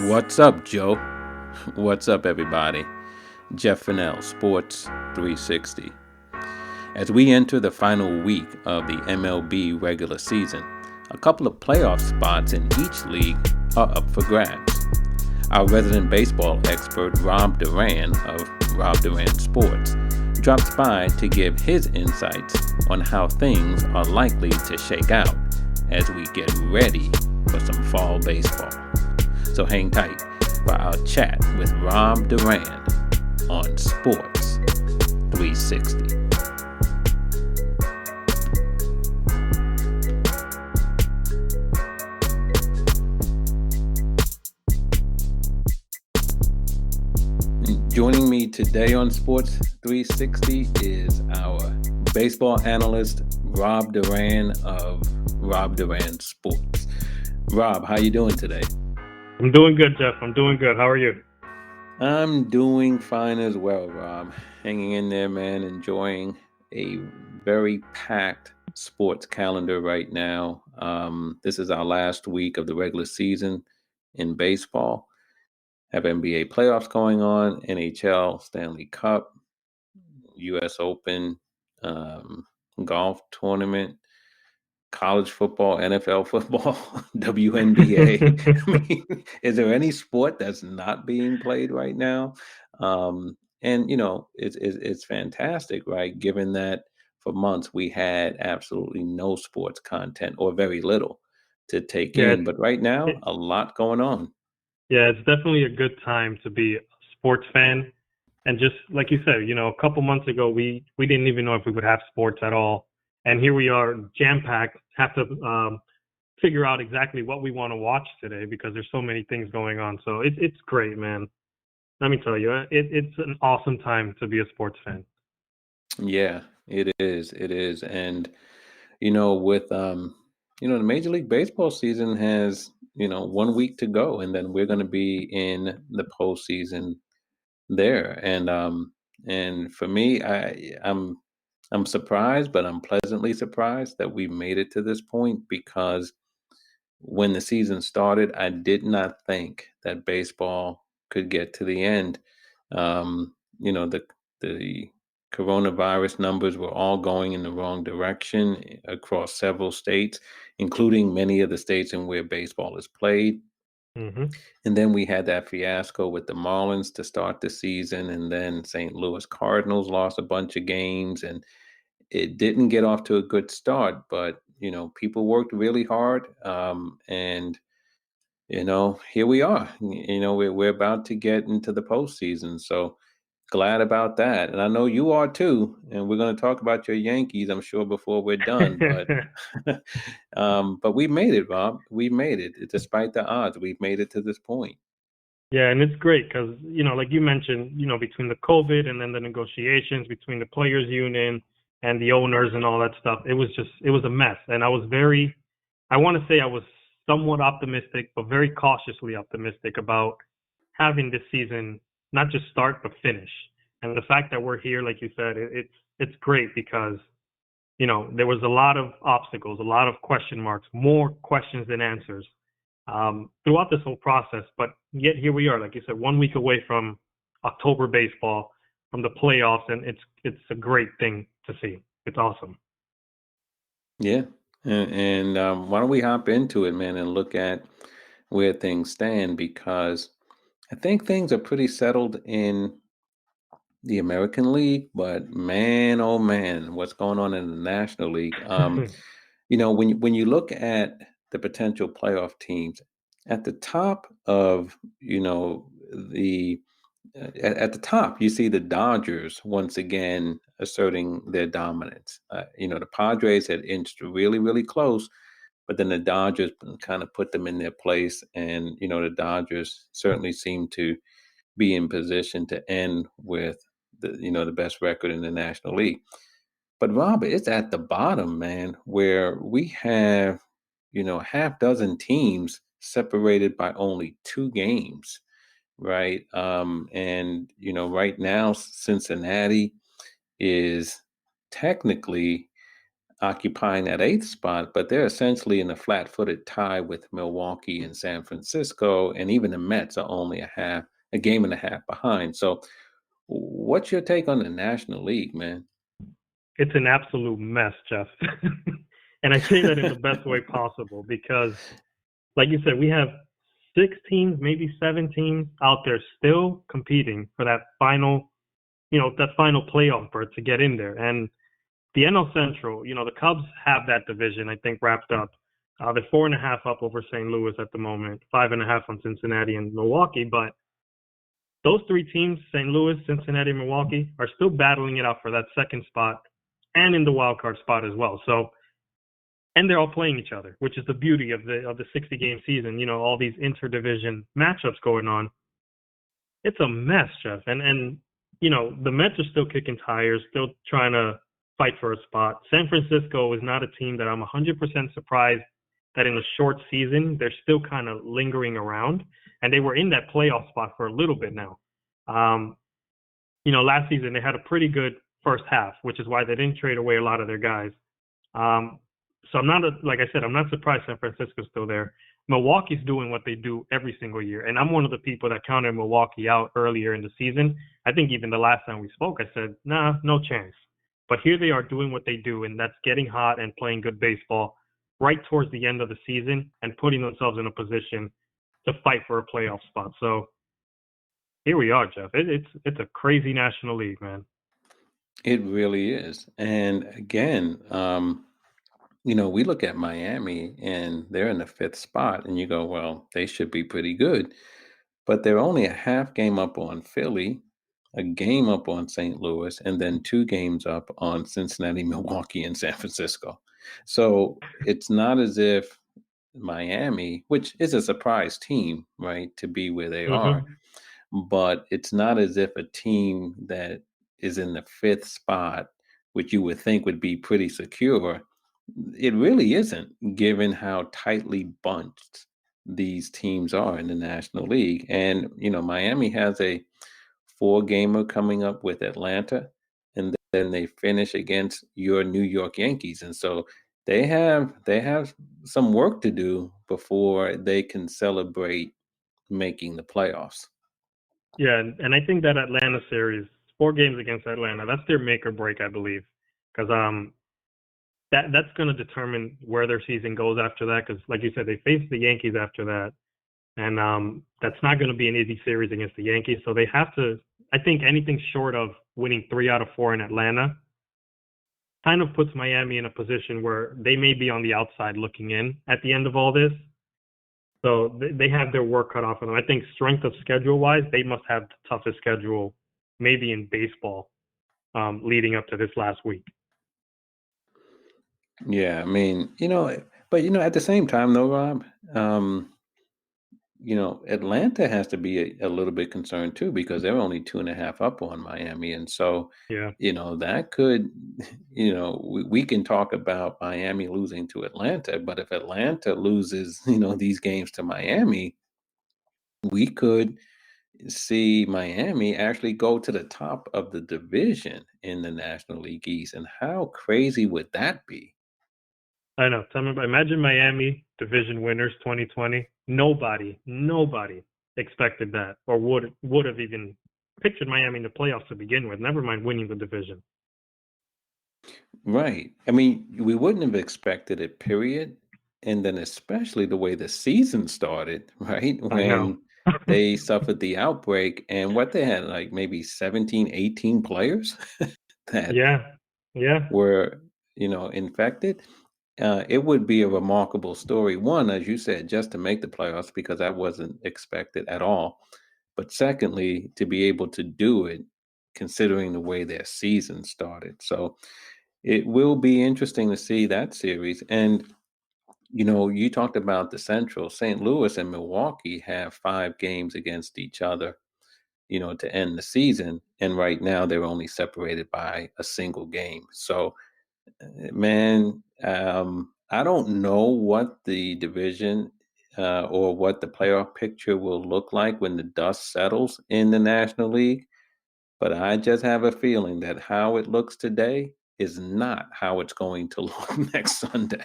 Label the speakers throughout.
Speaker 1: What's up, Joe? What's up, everybody? Jeff Fennell, Sports 360. As we enter the final week of the MLB regular season, a couple of playoff spots in each league are up for grabs. Our resident baseball expert, Rob Duran of Rob Duran Sports, drops by to give his insights on how things are likely to shake out as we get ready for some fall baseball. So hang tight for our chat with Rob Duran on Sports 360. Joining me today on Sports 360 is our baseball analyst, Rob Duran of Rob Duran Sports. Rob, how you doing today?
Speaker 2: I'm doing good, Jeff. I'm doing good. How are you?
Speaker 1: I'm doing fine as well, Rob. Hanging in there, man. Enjoying a very packed sports calendar right now. This is our last week of the regular season in baseball. Have NBA playoffs going on, NHL, Stanley Cup, U.S. Open, um, golf tournament, college football, NFL football, WNBA. I mean, is there any sport that's not being played right now? And it's fantastic, right? Given that for months we had absolutely no sports content or very little to take
Speaker 2: yeah,
Speaker 1: in, but right now
Speaker 2: it,
Speaker 1: a lot going on.
Speaker 2: yeah, it's definitely a good time to be a sports fan. And just like you said, a couple months ago, we didn't even know if we would have sports at all, and here we are, jam packed. Have to figure out exactly what we want to watch today because there's so many things going on. So it's great, man. Let me tell you, it's an awesome time to be a sports fan.
Speaker 1: Yeah, it is. It is. And with the Major League Baseball season has, 1 week to go, and then we're going to be in the postseason there. And for me, I'm surprised, but I'm pleasantly surprised that we made it to this point because when the season started, I did not think that baseball could get to the end. The coronavirus numbers were all going in the wrong direction across several states, including many of the states in where baseball is played.
Speaker 2: Hmm.
Speaker 1: And then we had that fiasco with the Marlins to start the season, and then St. Louis Cardinals lost a bunch of games, and it didn't get off to a good start. But people worked really hard, and here we are. We're about to get into the postseason, so glad about that. And I know you are too. And we're going to talk about your Yankees, I'm sure, before we're done. But but we made it, Rob. We made it, despite the odds. We've made it to this point.
Speaker 2: Yeah, and it's great because like you mentioned, between the COVID and then the negotiations between the players' union and the owners and all that stuff, it was a mess. And I want to say I was somewhat optimistic, but very cautiously optimistic about having this season not just start but finish. And the fact that we're here, like you said, it's great because there was a lot of obstacles, a lot of question marks, more questions than answers throughout this whole process. But yet here we are, like you said, 1 week away from October baseball, from the playoffs, and it's a great thing to see. It's awesome.
Speaker 1: Yeah. And why don't we hop into it, man, and look at where things stand? Because I think things are pretty settled in the American League, but man, oh man, what's going on in the National League? When you look at the potential playoff teams at the top of the at the top, you see the Dodgers once again asserting their dominance. The Padres had inched really, really close, but then the Dodgers kind of put them in their place, and the Dodgers certainly seem to be in position to end with the best record in the National League. But Robert, it's at the bottom, man, where we have half dozen teams separated by only 2 games, right? And right now Cincinnati is technically occupying that eighth spot, but they're essentially in a flat-footed tie with Milwaukee and San Francisco, and even the Mets are only a game and a half behind. So, what's your take on the National League, man?
Speaker 2: It's an absolute mess, Jeff. And I say that in the best way possible because, like you said, we have 6 teams, maybe 7 teams out there still competing for that final, that final playoff berth to get in there. And the NL Central, the Cubs have that division, I think, wrapped up. They're 4.5 up over St. Louis at the moment, 5.5 on Cincinnati and Milwaukee. But those 3 teams, St. Louis, Cincinnati, and Milwaukee, are still battling it out for that second spot and in the wild card spot as well. So, and they're all playing each other, which is the beauty of the 60 game season. All these interdivision matchups going on. It's a mess, Jeff. And the Mets are still kicking tires, still trying to fight for a spot. San Francisco is not a team that I'm 100% surprised that in a short season they're still kind of lingering around, and they were in that playoff spot for a little bit now. Last season they had a pretty good first half, which is why they didn't trade away a lot of their guys. So I'm not, like I said, I'm not surprised San Francisco's still there. Milwaukee's doing what they do every single year. And I'm one of the people that counted Milwaukee out earlier in the season. I think even the last time we spoke, I said, nah, no chance. But here they are doing what they do, and that's getting hot and playing good baseball right towards the end of the season and putting themselves in a position to fight for a playoff spot. So here we are, Jeff. It's a crazy National League, man.
Speaker 1: It really is. And again, we look at Miami and they're in the fifth spot, and you go, well, they should be pretty good. But they're only a half game up on Philly, a game up on St. Louis, and then 2 games up on Cincinnati, Milwaukee, and San Francisco. So it's not as if Miami, which is a surprise team, right, to be where they are,
Speaker 2: Mm-hmm.
Speaker 1: but it's not as if a team that is in the fifth spot, which you would think would be pretty secure, it really isn't, given how tightly bunched these teams are in the National League. And, Miami has a 4-gamer coming up with Atlanta, and then they finish against your New York Yankees. And so they have some work to do before they can celebrate making the playoffs.
Speaker 2: Yeah, and I think that Atlanta series, 4 games against Atlanta, that's their make or break, I believe, because that's going to determine where their season goes after that. Because like you said, they face the Yankees after that, and that's not going to be an easy series against the Yankees. So they have to. I think anything short of winning 3 out of 4 in Atlanta kind of puts Miami in a position where they may be on the outside looking in at the end of all this. So they have their work cut off of them. I think strength of schedule wise, they must have the toughest schedule maybe in baseball leading up to this last week.
Speaker 1: Yeah, I mean, but at the same time though, Rob, um, Atlanta has to be a little bit concerned too because they're only 2.5 up on Miami. And so,
Speaker 2: Yeah,
Speaker 1: that could, we can talk about Miami losing to Atlanta, but if Atlanta loses, these games to Miami, we could see Miami actually go to the top of the division in the National League East. And how crazy would that be?
Speaker 2: I know. Tell me about, imagine Miami division winners 2020. Nobody expected that or would have even pictured Miami in the playoffs to begin with. Never mind winning the division.
Speaker 1: Right. I mean, we wouldn't have expected it, period. And then especially the way the season started, right?
Speaker 2: I know.
Speaker 1: When they suffered the outbreak and what they had, like maybe 17, 18 players that
Speaker 2: Yeah, yeah.
Speaker 1: were, infected. It would be a remarkable story. One, as you said, just to make the playoffs, because that wasn't expected at all. But secondly, to be able to do it, considering the way their season started. So, it will be interesting to see that series. And, you talked about the Central. St. Louis and Milwaukee have 5 games against each other, to end the season. And right now they're only separated by a single game. So, man, I don't know what the division or what the playoff picture will look like when the dust settles in the National League. But I just have a feeling that how it looks today, is not how it's going to look next Sunday.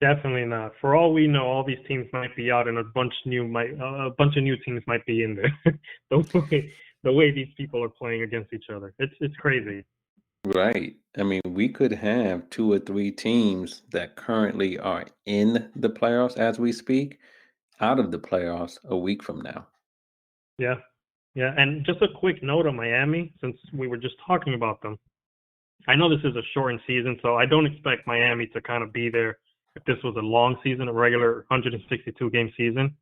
Speaker 2: Definitely not. For all we know, all these teams might be out, and a bunch of new teams might be in there. The way these people are playing against each other, it's crazy.
Speaker 1: Right. I mean, we could have two or three teams that currently are in the playoffs as we speak, out of the playoffs a week from now.
Speaker 2: Yeah, yeah. And just a quick note on Miami, since we were just talking about them. I know this is a shortened season, so I don't expect Miami to kind of be there if this was a long season, a regular 162 game season.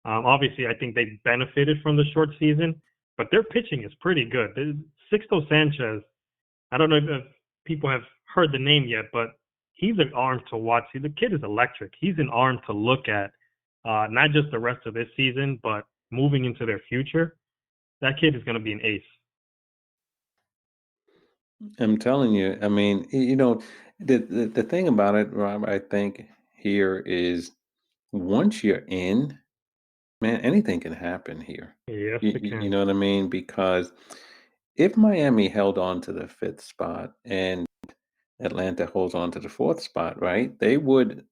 Speaker 2: Obviously, I think they benefited from the short season, but their pitching is pretty good. Sixto Sanchez, I don't know if people have heard the name yet, but he's an arm to watch. See, the kid is electric. He's an arm to look at, not just the rest of this season, but moving into their future. That kid is going to be an ace.
Speaker 1: I'm telling you, I mean, the thing about it, Rob, I think here is once you're in, man, anything can happen here.
Speaker 2: Yes,
Speaker 1: You,
Speaker 2: it
Speaker 1: you
Speaker 2: can.
Speaker 1: know what I mean? Because if Miami held on to the fifth spot and Atlanta holds on to the fourth spot, right? They would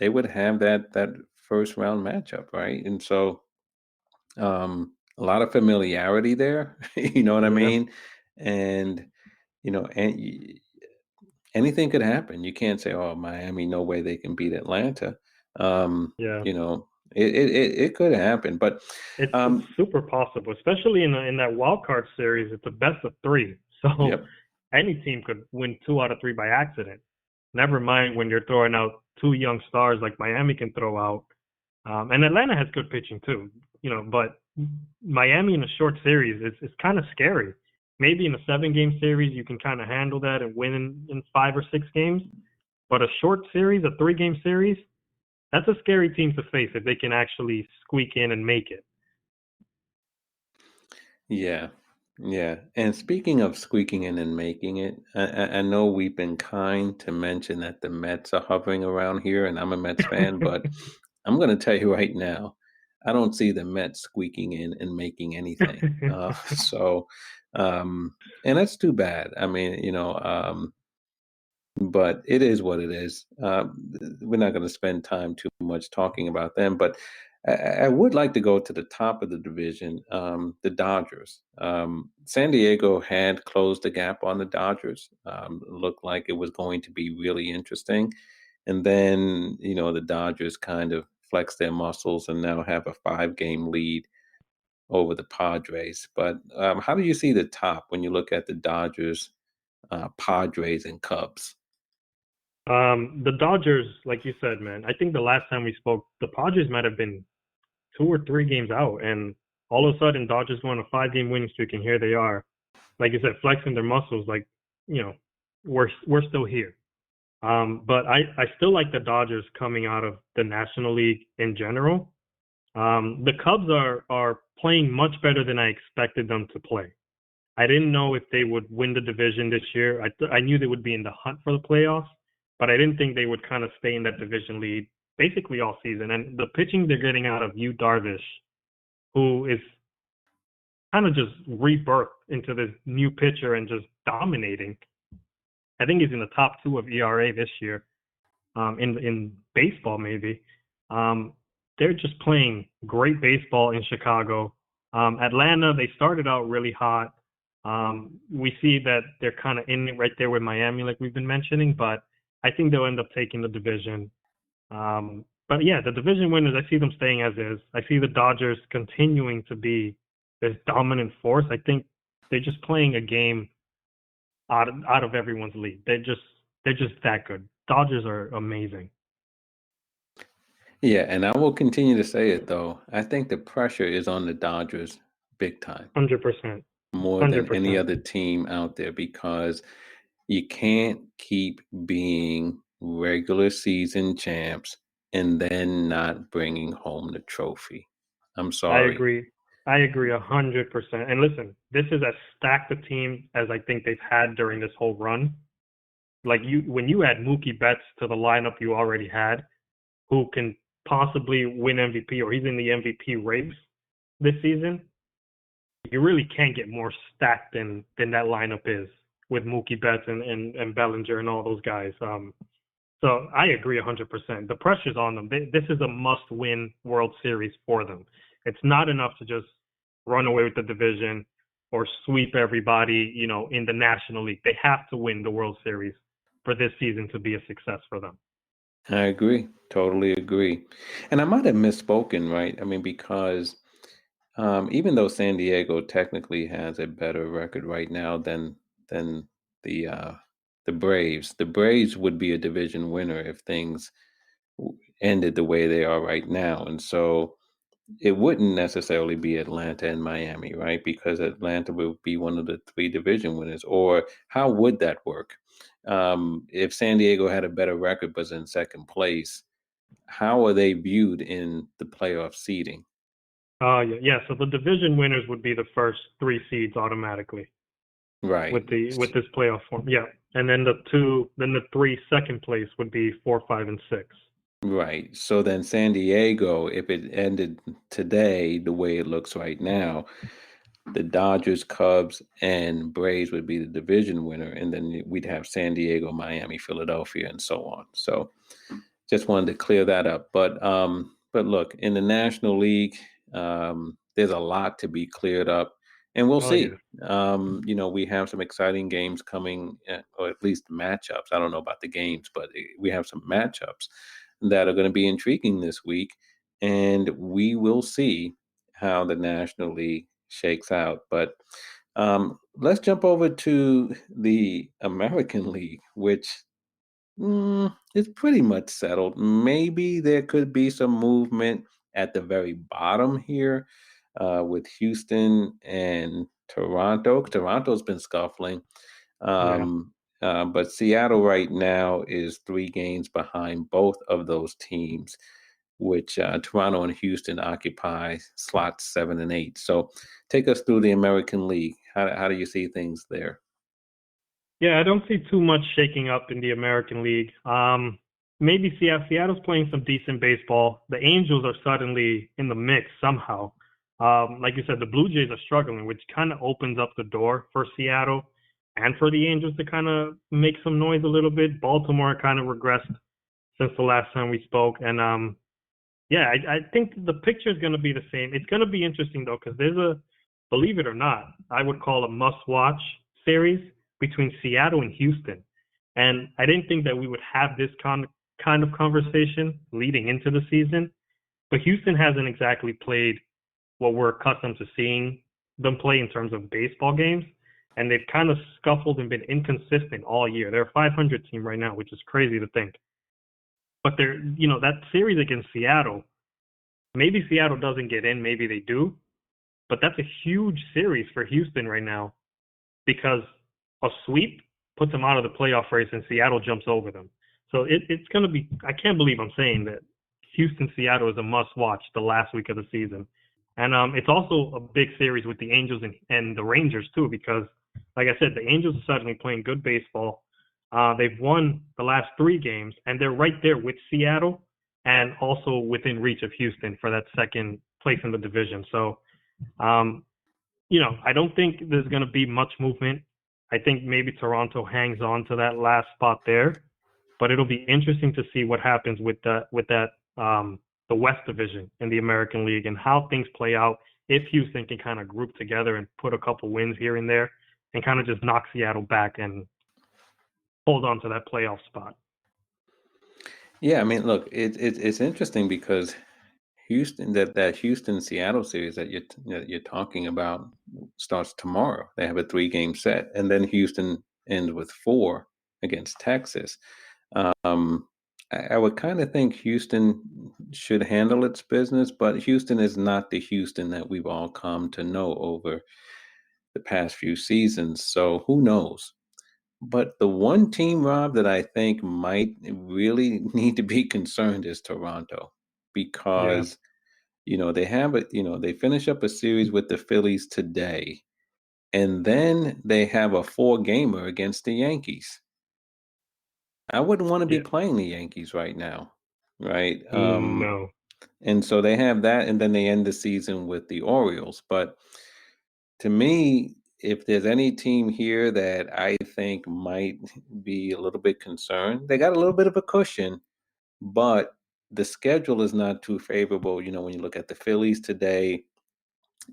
Speaker 1: have that first round matchup, right? And so a lot of familiarity there, you know what I
Speaker 2: Yeah,
Speaker 1: mean? And and anything could happen. You can't say, "Oh, Miami, no way they can beat Atlanta."
Speaker 2: yeah.
Speaker 1: It could happen, but
Speaker 2: It's
Speaker 1: um,
Speaker 2: super possible, especially in that wild card series. It's a best of three, so
Speaker 1: yep,
Speaker 2: any team could win 2 out of 3 by accident. Never mind when you're throwing out two young stars like Miami can throw out, and Atlanta has good pitching too. But Miami in a short series is kind of scary. Maybe in a 7 game series you can kind of handle that and win in 5 or 6 games, but a short series, a 3 game series, that's a scary team to face if they can actually squeak in and make it.
Speaker 1: yeah, yeah. And speaking of squeaking in and making it, I know we've been kind to mention that the Mets are hovering around here, and I'm a Mets fan, but I'm going to tell you right now, I don't see the Mets squeaking in and making anything. So, um, and that's too bad. I mean, but it is what it is. We're not going to spend time too much talking about them, but I would like to go to the top of the division, the Dodgers. San Diego had closed the gap on the Dodgers. Looked like it was going to be really interesting, and then the Dodgers kind of flexed their muscles and now have a 5-game lead over the Padres. But how do you see the top when you look at the Dodgers, Padres, and Cubs?
Speaker 2: The Dodgers, like you said, man, I think the last time we spoke, the Padres might have been 2 or 3 games out, and all of a sudden, Dodgers go on a 5 game winning streak, and here they are, like you said, flexing their muscles, like you know, we're still here. But I still like the Dodgers coming out of the National League in general. The Cubs are playing much better than I expected them to play. I didn't know if they would win the division this year. I knew they would be in the hunt for the playoffs, but I didn't think they would kind of stay in that division lead basically all season. And the pitching they're getting out of Yu Darvish, who is kind of just rebirthed into this new pitcher and just dominating. I think he's in the top 2 of ERA this year, in baseball maybe. Um, they're just playing great baseball in Chicago. Atlanta, they started out really hot. We see that they're kind of in it right there with Miami, like we've been mentioning, but I think they'll end up taking the division. But yeah, the division winners, I see them staying as is. I see the Dodgers continuing to be this dominant force. I think they're just playing a game out of everyone's league. They're just that good. Dodgers are amazing.
Speaker 1: Yeah, and I will continue to say it though. I think the pressure is on the Dodgers big time,
Speaker 2: 100%.
Speaker 1: more than any
Speaker 2: 100%.
Speaker 1: other team out there because you can't keep being regular season champs and then not bringing home the trophy. I'm
Speaker 2: I
Speaker 1: sorry.
Speaker 2: agree. I agree 100%. And listen, this is as stacked a team as I think they've had during this whole run. Like when you add Mookie Betts to the lineup you already had, who can possibly win MVP or he's in the MVP race this season, you really can't get more stacked than that lineup is. with Mookie Betts and Bellinger and all those guys. So I agree 100%. The pressure's on them. This is a must-win World Series for them. It's not enough to just run away with the division or sweep everybody, in the National League. They have to win the World Series for this season to be a success for them.
Speaker 1: I agree. Totally agree. And I might have misspoken, right? I mean, because even though San Diego technically has a better record right now than the uh, the Braves would be a division winner if things ended the way they are right now, and so it wouldn't necessarily be Atlanta and Miami, right? Because Atlanta would be one of the three division winners. Or how would that work? If San Diego had a better record but was in second place, how are they viewed in the playoff seeding?
Speaker 2: Yeah. So the division winners would be the first three seeds automatically
Speaker 1: Right.
Speaker 2: with this playoff form. Yeah, and then the three second place would be 4, 5, and 6.
Speaker 1: Right. So then San Diego, if it ended today the way it looks right now, the Dodgers, Cubs, and Braves would be the division winner, and then we'd have San Diego, Miami, Philadelphia, and so on. So just wanted to clear that up. But look, in the National League, there's a lot to be cleared up, and we'll
Speaker 2: Oh yeah.
Speaker 1: see. We have some exciting games coming, or at least matchups. I don't know about the games, but we have some matchups that are going to be intriguing this week, and we will see how the National League shakes out. But let's jump over to the American League, which it's pretty much settled. Maybe there could be some movement at the very bottom here with Houston and Toronto. Toronto's been scuffling.
Speaker 2: Yeah.
Speaker 1: Um, but Seattle right now is 3 games behind both of those teams, which Toronto and Houston occupy slots 7 and 8. So take us through the American League. How do you see things there?
Speaker 2: Yeah, I don't see too much shaking up in the American League. Maybe Seattle's playing some decent baseball. The Angels are suddenly in the mix somehow. Like you said, the Blue Jays are struggling, which kind of opens up the door for Seattle and for the Angels to kind of make some noise a little bit. Baltimore kind of regressed since the last time we spoke, and yeah, I think the picture is going to be the same. It's going to be interesting though, because believe it or not, I would call a must-watch series between Seattle and Houston. And I didn't think that we would have this kind of conversation leading into the season. But Houston hasn't exactly played what we're accustomed to seeing them play in terms of baseball games. And they've kind of scuffled and been inconsistent all year. They're a 500 team right now, which is crazy to think. But that series against Seattle, maybe Seattle doesn't get in, maybe they do. But that's a huge series for Houston right now because a sweep puts them out of the playoff race and Seattle jumps over them. So it's going to be, I can't believe I'm saying that Houston Seattle is a must watch the last week of the season. And it's also a big series with the Angels and the Rangers too, because like I said, the Angels are suddenly playing good baseball. They've won the last 3 games and they're right there with Seattle and also within reach of Houston for that second place in the division. So, um, I don't think there's going to be much movement. I think maybe Toronto hangs on to that last spot there, but it'll be interesting to see what happens with the West Division in the American League and how things play out if Houston can kind of group together and put a couple wins here and there and kind of just knock Seattle back and hold on to that playoff spot.
Speaker 1: Yeah, I mean, look, it's interesting because Houston that Houston Seattle series that you're talking about starts tomorrow. They have a 3 game set, and then Houston ends with 4 against Texas. Um, I would kind of think Houston should handle its business, but Houston is not the Houston that we've all come to know over the past few seasons. So who knows? But the one team, Rob, that I think might really need to be concerned is Toronto
Speaker 2: Yeah.
Speaker 1: because they finish up a series with the Phillies today, and then they have a 4 gamer against the Yankees. I wouldn't want to be
Speaker 2: Yeah.
Speaker 1: playing the Yankees right now, right?
Speaker 2: No.
Speaker 1: And so they have that, and then they end the season with the Orioles. But to me, if there's any team here that I think might be a little bit concerned, they got a little bit of a cushion, but the schedule is not too favorable. When you look at the Phillies today,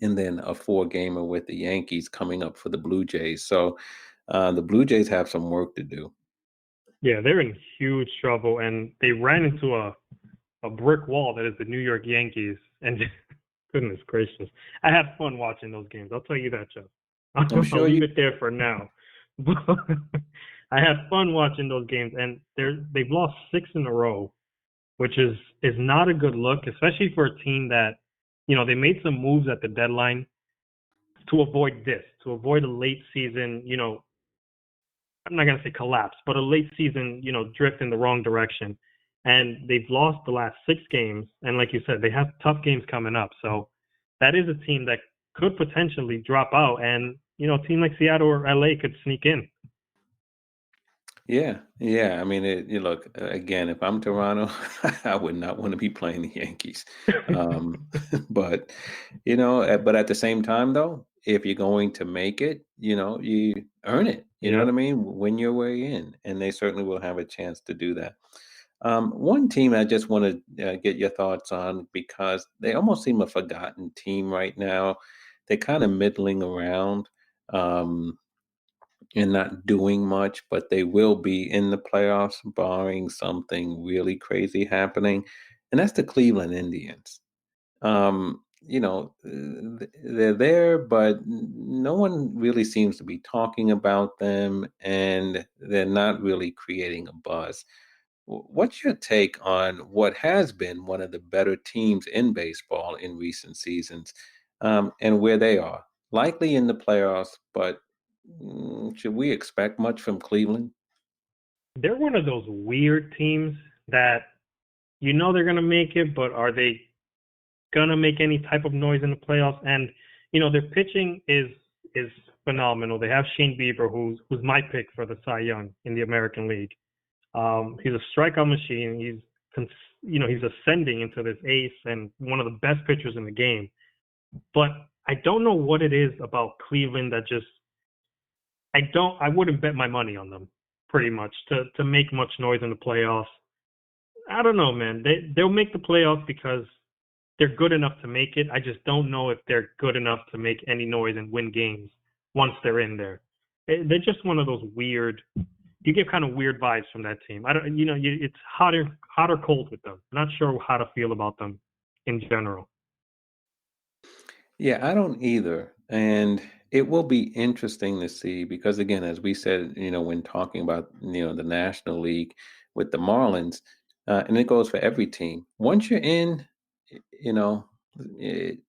Speaker 1: and then a four-gamer with the Yankees coming up for the Blue Jays. So the Blue Jays have some work to do.
Speaker 2: Yeah, they're in huge trouble, and they ran into a brick wall that is the New York Yankees. And goodness gracious, I had fun watching those games. I'll tell you that, Jeff.
Speaker 1: I'm
Speaker 2: I'll
Speaker 1: sure
Speaker 2: leave
Speaker 1: you.
Speaker 2: it there for now. I had fun watching those games, and they've lost 6 in a row, which is not a good look, especially for a team that, they made some moves at the deadline to avoid this, to avoid a late season, I'm not gonna say collapse, but a late season, drift in the wrong direction. And they've lost the last 6 games, and like you said, they have tough games coming up. So that is a team that could potentially drop out, and a team like Seattle or LA could sneak in.
Speaker 1: Yeah, yeah. I mean, you look again. If I'm Toronto, I would not want to be playing the Yankees. Um, but but at the same time, though, if you're going to make it, you earn it. You know what I
Speaker 2: Yep.
Speaker 1: mean? Win your way in, and they certainly will have a chance to do that. One team I just want to get your thoughts on because they almost seem a forgotten team right now. They're kind of middling around. Um, and not doing much, but they will be in the playoffs, barring something really crazy happening, and that's the Cleveland Indians. They're there, but no one really seems to be talking about them, and they're not really creating a buzz. What's your take on what has been one of the better teams in baseball in recent seasons, and where they are? Likely in the playoffs, but should we expect much from Cleveland?
Speaker 2: They're one of those weird teams that they're gonna make it, but are they gonna make any type of noise in the playoffs? And their pitching is phenomenal. They have Shane Bieber, who's my pick for the Cy Young in the American League. He's a strikeout machine. He's ascending into this ace and one of the best pitchers in the game. But I don't know what it is about Cleveland that just I wouldn't bet my money on them pretty much to make much noise in the playoffs. I don't know, man. They'll make the playoffs because they're good enough to make it. I just don't know if they're good enough to make any noise and win games once they're in there. They're just one of those weird. You get kind of weird vibes from that team. I don't, it's hot or cold with them. Not sure how to feel about them in general.
Speaker 1: Yeah, I don't either. And it will be interesting to see because, again, as we said, when talking about, the National League with the Marlins, and it goes for every team. Once you're in, you know, it,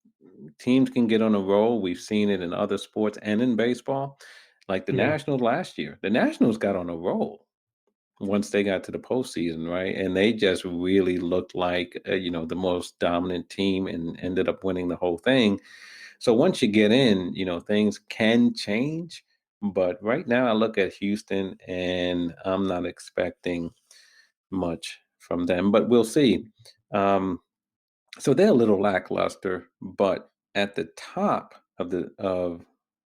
Speaker 1: teams can get on a roll. We've seen it in other sports and in baseball, like the
Speaker 2: Yeah.
Speaker 1: Nationals last year. The Nationals got on a roll once they got to the postseason, right? And they just really looked like, the most dominant team and ended up winning the whole thing. So once you get in, things can change. But right now, I look at Houston and I'm not expecting much from them, but we'll see. Um, so they're a little lackluster, but at the top of the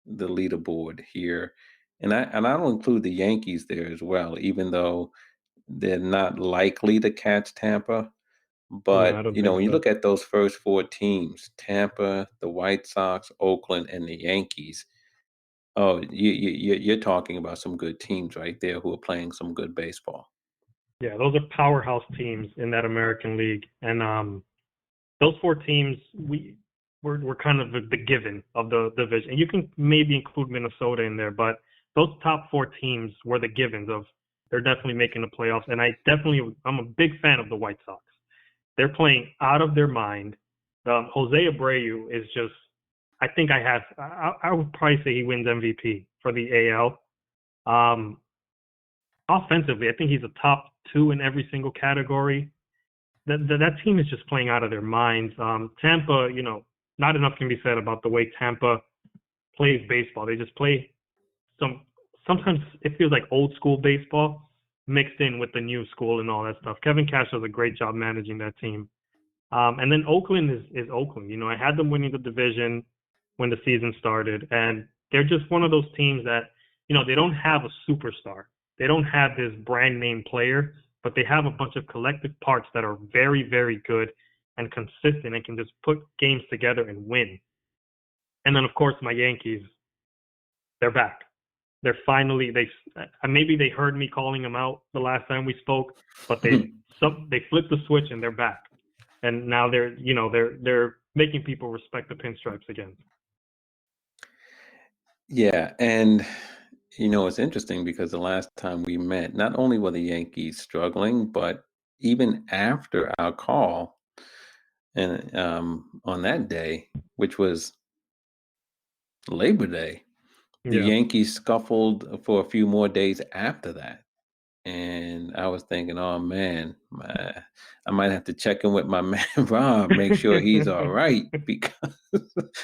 Speaker 1: leaderboard here, and I don't include the Yankees there as well, even though they're not likely to catch Tampa.
Speaker 2: No, I
Speaker 1: But
Speaker 2: don't think
Speaker 1: when you
Speaker 2: so.
Speaker 1: look at those first four teams, Tampa, the White Sox, Oakland, and the Yankees, oh, you're talking about some good teams right there who are playing some good baseball.
Speaker 2: Yeah, those are powerhouse teams in that American League, and those 4 teams we're kind of the given of the division. And you can maybe include Minnesota in there, but those top 4 teams were the givens of they're definitely making the playoffs. And I'm a big fan of the White Sox. They're playing out of their mind. Jose Abreu is just I think I would probably say he wins MVP for the AL. Offensively, I think he's a top 2 in every single category. That team is just playing out of their minds. Tampa, not enough can be said about the way Tampa plays baseball. They just play some. Sometimes it feels like old school baseball mixed in with the new school and all that stuff. Kevin Cash does a great job managing that team. And then Oakland is Oakland. I had them winning the division when the season started, and They're just one of those teams that, they don't have a superstar. They don't have this brand name player, but they have a bunch of collective parts that are very, very good and consistent and can just put games together and win. And then, of course, my Yankees, they're back. They're finally maybe they heard me calling them out the last time we spoke, but they flipped the switch and they're back. And now they're making people respect the pinstripes again.
Speaker 1: Yeah, and it's interesting because the last time we met, not only were the Yankees struggling, but even after our call and on that day, which was Labor Day, the
Speaker 2: Yeah.
Speaker 1: Yankees scuffled for a few more days after that. And I was thinking, oh man, I might have to check in with my man Rob, make sure he's all right, because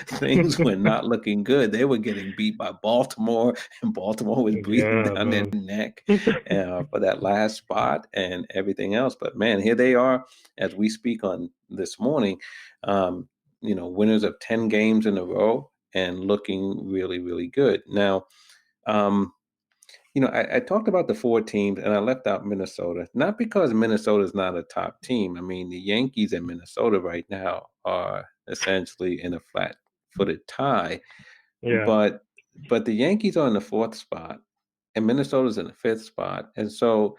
Speaker 1: things were not looking good. They were getting beat by Baltimore, and Baltimore was breathing
Speaker 2: Yeah,
Speaker 1: down their
Speaker 2: man.
Speaker 1: neck for that last spot and everything else. But man, here they are as we speak on this morning, winners of 10 games in a row and looking really, really good. Now, um, I talked about the four teams and I left out Minnesota, not because Minnesota is not a top team. I mean, the Yankees and Minnesota right now are essentially in a flat-footed tie,
Speaker 2: Yeah.
Speaker 1: but the Yankees are in the fourth spot and Minnesota's in the fifth spot. And so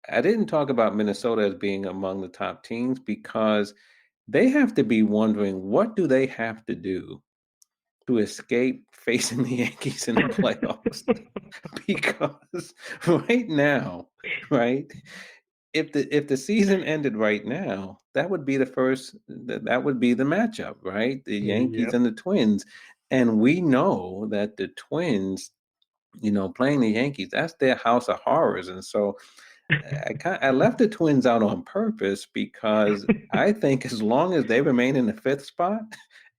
Speaker 1: I didn't talk about Minnesota as being among the top teams because they have to be wondering what do they have to do to escape facing the Yankees in the playoffs. Because right now, right, if the season ended right now, that would be that would be the matchup, right? The Yankees
Speaker 2: Yep.
Speaker 1: and the Twins. And we know that the Twins, playing the Yankees, that's their house of horrors. And so I left the Twins out on purpose because I think as long as they remain in the fifth spot,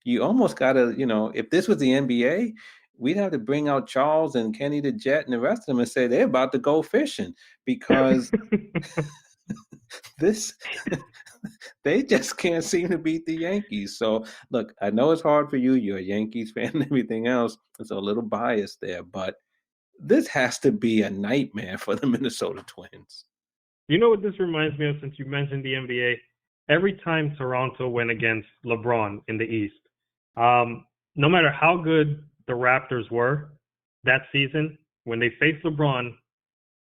Speaker 1: you almost gotta, if this was the NBA, we'd have to bring out Charles and Kenny the Jet and the rest of them and say they're about to go fishing because this they just can't seem to beat the Yankees. So look, I know it's hard for you. You're a Yankees fan and everything else. It's a little biased there, but this has to be a nightmare for the Minnesota Twins.
Speaker 2: You know what this reminds me of since you mentioned the NBA? Every time Toronto went against LeBron in the East, no matter how good the Raptors were that season, when they faced LeBron,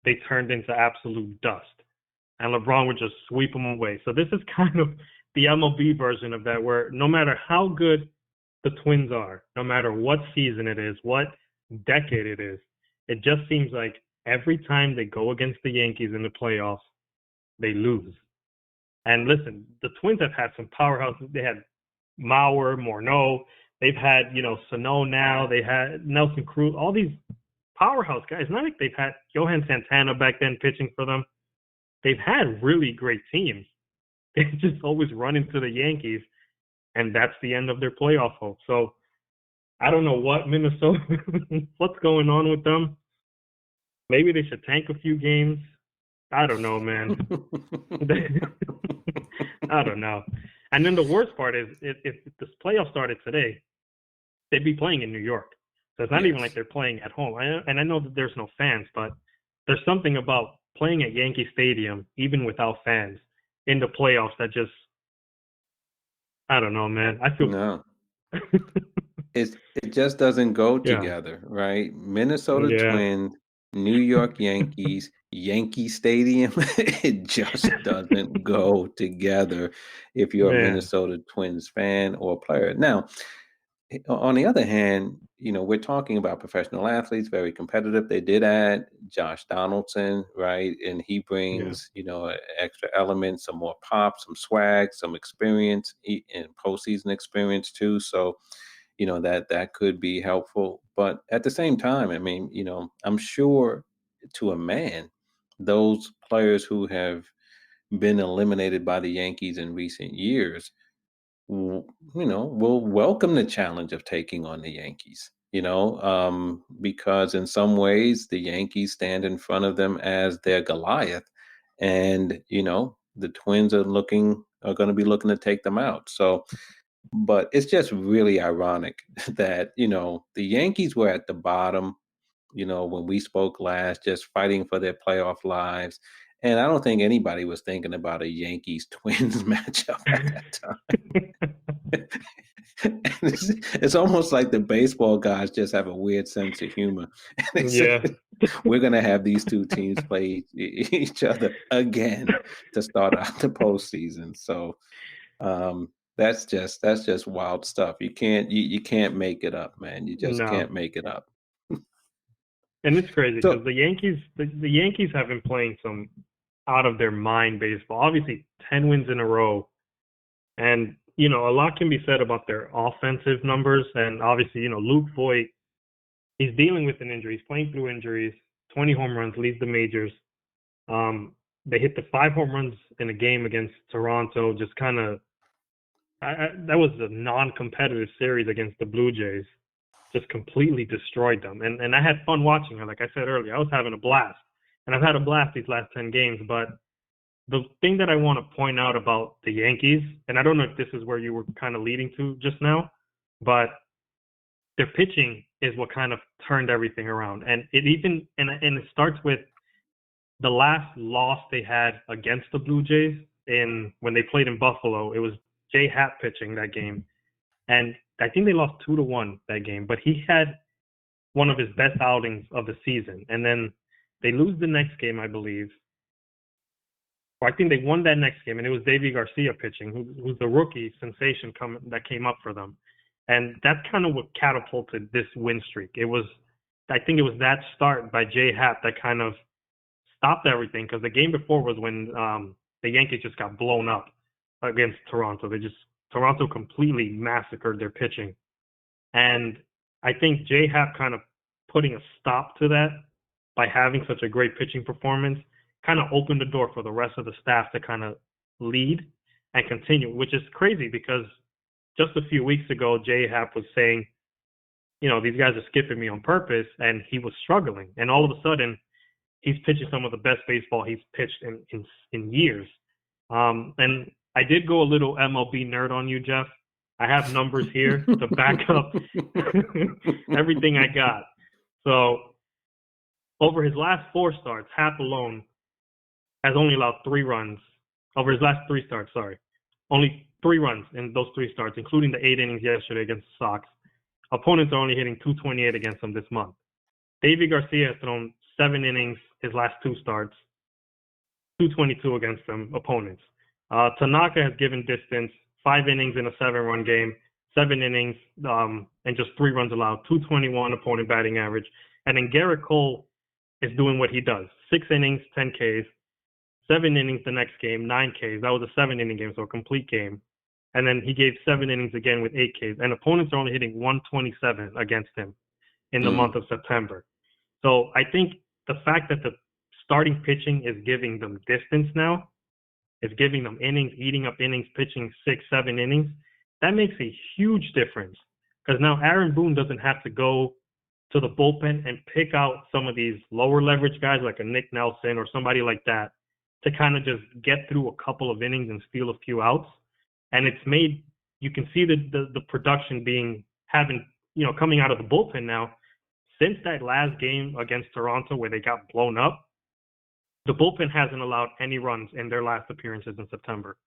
Speaker 2: they turned into absolute dust. And LeBron would just sweep them away. So this is kind of the MLB version of that, where no matter how good the Twins are, no matter what season it is, what decade it is, it just seems like every time they go against the Yankees in the playoffs, they lose. And listen, the Twins have had some powerhouses. They had Mauer, Morneau. They've had, Sano now. They had Nelson Cruz. All these powerhouse guys. Not like they've had Johan Santana back then pitching for them. They've had really great teams. They just always run into the Yankees, and that's the end of their playoff hope. So I don't know what Minnesota, what's going on with them. Maybe they should tank a few games. I don't know, man. I don't know. And then the worst part is if this playoff started today, they'd be playing in New York. So it's not even like
Speaker 1: Yes.
Speaker 2: they're playing at home. And I know that there's no fans, but there's something about playing at Yankee Stadium, even without fans, in the playoffs that just, I don't know, man. I feel.
Speaker 1: No. It just doesn't go
Speaker 2: Yeah.
Speaker 1: together, right? Minnesota
Speaker 2: Yeah.
Speaker 1: Twins, New York Yankees, Yankee Stadium. It just doesn't go together if you're a
Speaker 2: Man.
Speaker 1: Minnesota Twins fan or player. Now, on the other hand, we're talking about professional athletes, very competitive. They did add Josh Donaldson, right? And he
Speaker 2: Yeah.
Speaker 1: brings, an extra element, some more pop, some swag, some experience, and postseason experience too. So, that could be helpful. But at the same time, I mean, I'm sure to a man, those players who have been eliminated by the Yankees in recent years will welcome the challenge of taking on the Yankees, because in some ways the Yankees stand in front of them as their Goliath. And, the Twins are going to be looking to take them out. So But it's just really ironic that, the Yankees were at the bottom, when we spoke last, just fighting for their playoff lives. And I don't think anybody was thinking about a Yankees Twins matchup at that time. And it's almost like the baseball guys just have a weird sense of humor. And they say,
Speaker 2: Yeah.
Speaker 1: we're going to have these two teams play each other again to start out the postseason. So that's just wild stuff. You can't make it up, man. You just
Speaker 2: No.
Speaker 1: can't make it up.
Speaker 2: And it's crazy because
Speaker 1: So
Speaker 2: the Yankees have been playing some out of their mind baseball. Obviously, 10 wins in a row. And, a lot can be said about their offensive numbers. And obviously, Luke Voigt, he's dealing with an injury. He's playing through injuries, 20 home runs, leads the majors. They hit the 5 home runs in a game against Toronto, just kind of, that was a non-competitive series against the Blue Jays. Just completely destroyed them. And I had fun watching her. Like I said earlier, I was having a blast. And I've had a blast these last 10 games. But the thing that I want to point out about the Yankees, and I don't know if this is where you were kind of leading to just now, but their pitching is what kind of turned everything around. And it starts with the last loss they had against the Blue Jays when they played in Buffalo. It was Jay Happ pitching that game. And I think they lost 2-1 that game, but he had one of his best outings of the season. And then they lose the next game, I believe. Or I think they won that next game, and it was Deivi Garcia pitching, who's the rookie sensation that came up for them. And that's kind of what catapulted this win streak. I think it was that start by Jay Happ that kind of stopped everything, because the game before was when the Yankees just got blown up against Toronto. Toronto completely massacred their pitching. And I think Jay Happ kind of putting a stop to that by having such a great pitching performance kind of opened the door for the rest of the staff to kind of lead and continue, which is crazy because just a few weeks ago, Jay Happ was saying, these guys are skipping me on purpose, and he was struggling. And all of a sudden, he's pitching some of the best baseball he's pitched in years. And I did go a little MLB nerd on you, Jeff. I have numbers here to back up everything I got. So over his last 4 starts, Happ alone has only allowed 3 runs. Over his last 3 starts, only 3 runs in those 3 starts, including the 8 innings yesterday against the Sox. Opponents are only hitting 228 against him this month. Deivi Garcia has thrown 7 innings his last 2 starts, 222 against them opponents. Tanaka has given distance, 5 innings in a 7-run game, 7 innings and just 3 runs allowed, 221 opponent batting average. And then Garrett Cole is doing what he does, 6 innings, 10 Ks, 7 innings the next game, 9 Ks. That was a 7-inning game, so a complete game. And then he gave 7 innings again with 8 Ks. And opponents are only hitting 127 against him in the month of September. So I think the fact that the starting pitching is giving them distance now, is giving them innings, eating up innings, pitching 6, 7 innings, that makes a huge difference. Because now Aaron Boone doesn't have to go to the bullpen and pick out some of these lower leverage guys like a Nick Nelson or somebody like that to kind of just get through a couple of innings and steal a few outs. And it's made, you can see the production coming out of the bullpen now. Since that last game against Toronto where they got blown up, the bullpen hasn't allowed any runs in their last appearances in September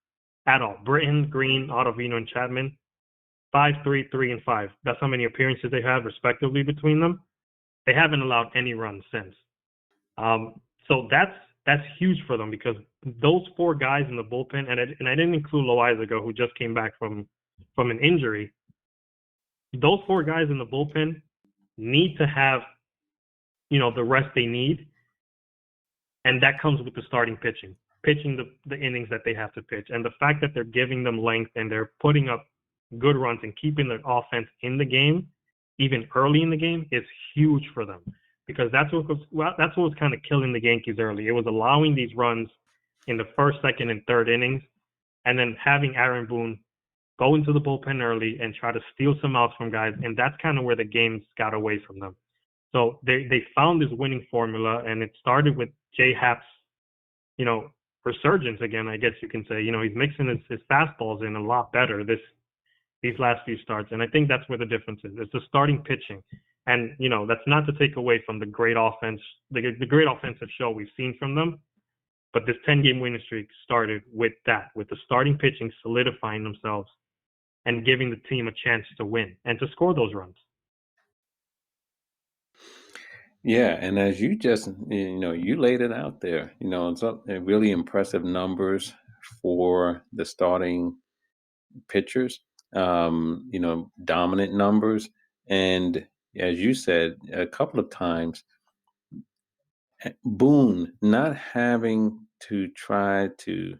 Speaker 2: at all. Britton, Green, Ottavino, and Chapman, 5, 3, 3, and 5. That's how many appearances they have respectively between them. They haven't allowed any runs since. So that's huge for them because those 4 guys in the bullpen, and I didn't include Loizaga, who just came back from an injury. Those 4 guys in the bullpen need to have, the rest they need. And that comes with the starting pitching the innings that they have to pitch. And the fact that they're giving them length and they're putting up good runs and keeping the offense in the game, even early in the game, is huge for them. Because that's what was kind of killing the Yankees early. It was allowing these runs in the first, second, and third innings, and then having Aaron Boone go into the bullpen early and try to steal some outs from guys. And that's kind of where the games got away from them. So they found this winning formula, and it started with Jay Happ's, resurgence again, I guess you can say. He's mixing his fastballs in a lot better these last few starts, and I think that's where the difference is. It's the starting pitching, and that's not to take away from the great offense, the great offensive show we've seen from them. But this 10-game winning streak started with that, with the starting pitching solidifying themselves and giving the team a chance to win and to score those runs.
Speaker 1: Yeah, and as you just you laid it out there. It's really impressive numbers for the starting pitchers. Dominant numbers, and as you said a couple of times, Boone not having to try to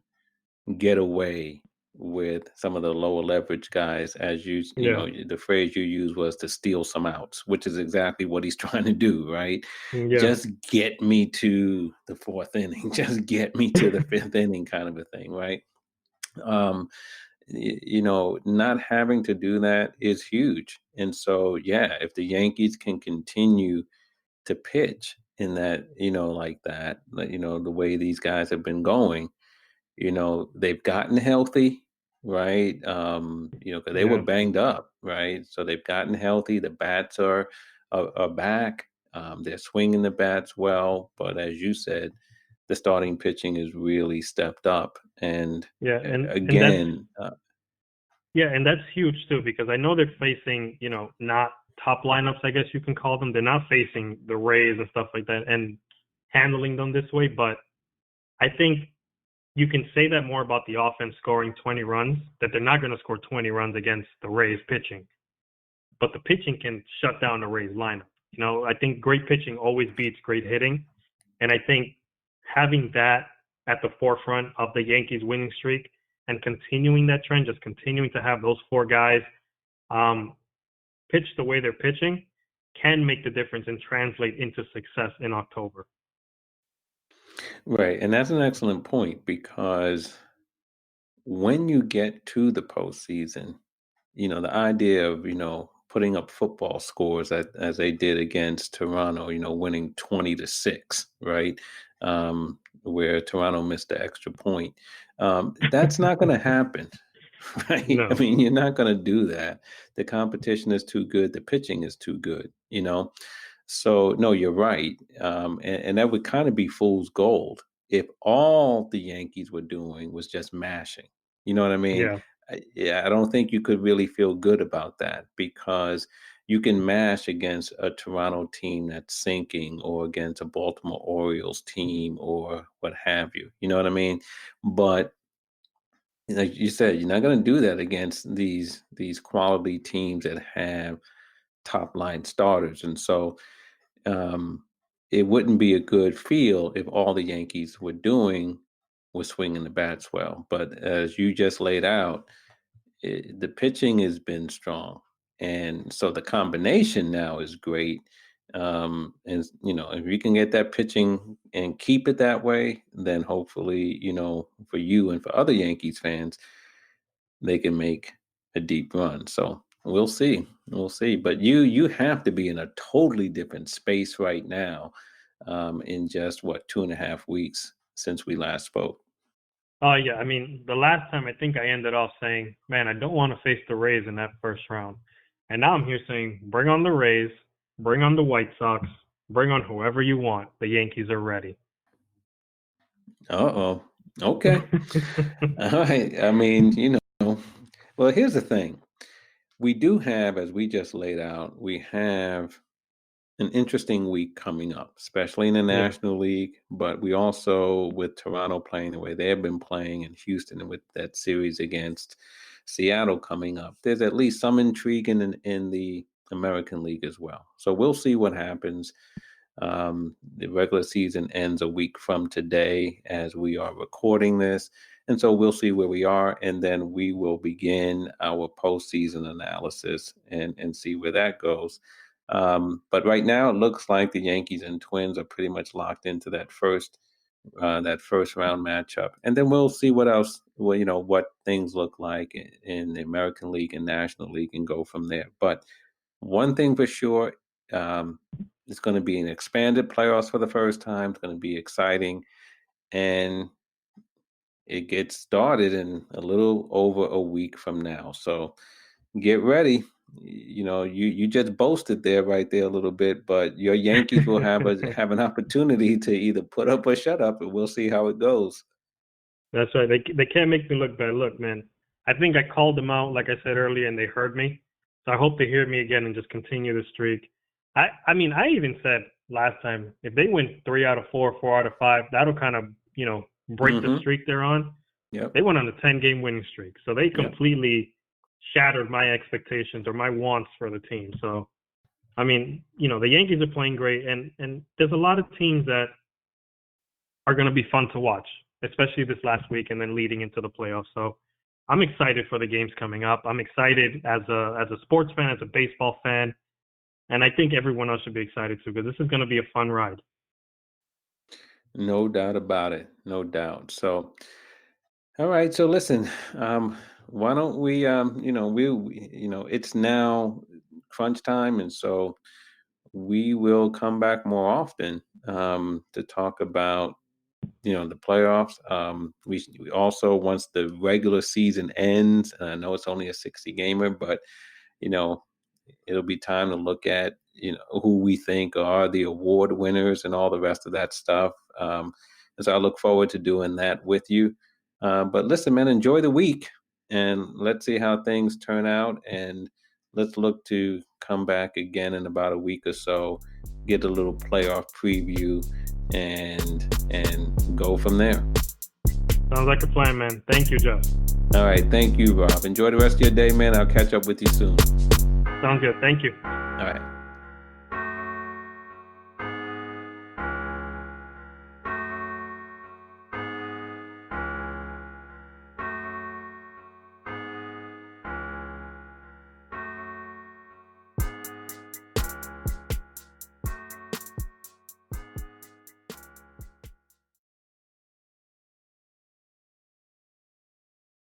Speaker 1: get away with some of the lower leverage guys, as
Speaker 2: Yeah,
Speaker 1: the phrase you used was to steal some outs, which is exactly what he's trying to do, right?
Speaker 2: yeah,
Speaker 1: Just get me to the fourth inning, just get me to the fifth inning, kind of a thing, right? um not having to do that is huge. And so yeah, if the Yankees can continue to pitch in that, like that, the way these guys have been going, they've gotten healthy, right? 'Cause they were
Speaker 2: yeah,
Speaker 1: banged up, right? So they've gotten healthy. The bats are back. They're swinging the bats well, but as you said, the starting pitching is really stepped up. And
Speaker 2: yeah, and that's
Speaker 1: again,
Speaker 2: yeah, and that's huge too because I know they're facing not top lineups, I guess you can call them. They're not facing the Rays and stuff like that and handling them this way, but I think you can say that more about the offense scoring 20 runs, that they're not going to score 20 runs against the Rays pitching, but the pitching can shut down the Rays lineup. I think great pitching always beats great hitting. And I think having that at the forefront of the Yankees winning streak and continuing that trend, just continuing to have those four guys um, pitch the way they're pitching can make the difference and translate into success in October.
Speaker 1: right, and that's an excellent point because when you get to the postseason, the idea of, putting up football scores as they did against Toronto, winning 20-6, right? Where Toronto missed the extra point. That's not going to happen, right? I
Speaker 2: No.
Speaker 1: mean, you're not going to do that. The competition is too good. The pitching is too good. So, no, you're right. And that would kind of be fool's gold if all the Yankees were doing was just mashing. You know what I mean?
Speaker 2: Yeah.
Speaker 1: Yeah, I don't think you could really feel good about that because you can mash against a Toronto team that's sinking or against a Baltimore Orioles team or what have you. You know what I mean? But like you said, you're not going to do that against these quality teams that have top line starters. And so um, it wouldn't be a good feel if all the Yankees were doing was swinging the bats well. But as you just laid out, the pitching has been strong, and so the combination now is great. And if you can get that pitching and keep it that way, then hopefully, for you and for other Yankees fans, they can make a deep run. So we'll see, we'll see. But you have to be in a totally different space right now, in just what 2.5 weeks since we last spoke.
Speaker 2: Oh, yeah. I mean, the last time I think I ended off saying, man, I don't want to face the Rays in that first round. And now I'm here saying, bring on the Rays, bring on the White Sox, bring on whoever you want. The Yankees are ready.
Speaker 1: Uh-oh. Okay. All right. I mean, well, here's the thing. We do have, as we just laid out, we have an interesting week coming up, especially in the
Speaker 2: Yeah.
Speaker 1: National League. But we also, with Toronto playing the way they have been playing in Houston and with that series against Seattle coming up, there's at least some intrigue in the American League as well. So we'll see what happens. The regular season ends a week from today as we are recording this. And so we'll see where we are, and then we will begin our postseason analysis and see where that goes. But right now, it looks like the Yankees and Twins are pretty much locked into that first round matchup, and then we'll see what else, well, what things look like in the American League and National League, and go from there. But one thing for sure, um, it's going to be an expanded playoffs for the first time. It's going to be exciting, and it gets started in a little over a week from now. So get ready. You just boasted there, right there, a little bit, but your Yankees will have an opportunity to either put up or shut up, and we'll see how it goes.
Speaker 2: That's right. They can't make me look bad. Look, man, I think I called them out, like I said earlier, and they heard me. So I hope they hear me again and just continue the streak. I mean, I even said last time if they win 3 out of 4, 4 out of 5, that'll kind of break the
Speaker 1: Mm-hmm.
Speaker 2: streak they're on.
Speaker 1: Yep.
Speaker 2: They went on a 10-game winning streak, so they
Speaker 1: Yep.
Speaker 2: completely shattered my expectations or my wants for the team. So I mean, the Yankees are playing great, and there's a lot of teams that are going to be fun to watch, especially this last week and then leading into the playoffs. So I'm excited for the games coming up. I'm excited as a sports fan, as a baseball fan, and I think everyone else should be excited too because this is going to be a fun ride.
Speaker 1: No doubt about it. No doubt. So, all right. So listen, why don't we, it's now crunch time, and so we will come back more often to talk about the playoffs. We also, once the regular season ends, and I know it's only a 60 gamer, but you know it'll be time to look at who we think are the award winners and all the rest of that stuff. And so I look forward to doing that with you. But listen, man, enjoy the week, and let's see how things turn out, and let's look to come back again in about a week or so, get a little playoff preview, and go from there.
Speaker 2: Sounds like a plan, man. Thank you, Jeff.
Speaker 1: All right, thank you, Rob. Enjoy the rest of your day, man. I'll catch up with you soon.
Speaker 2: Sounds good. Thank you.
Speaker 1: All right.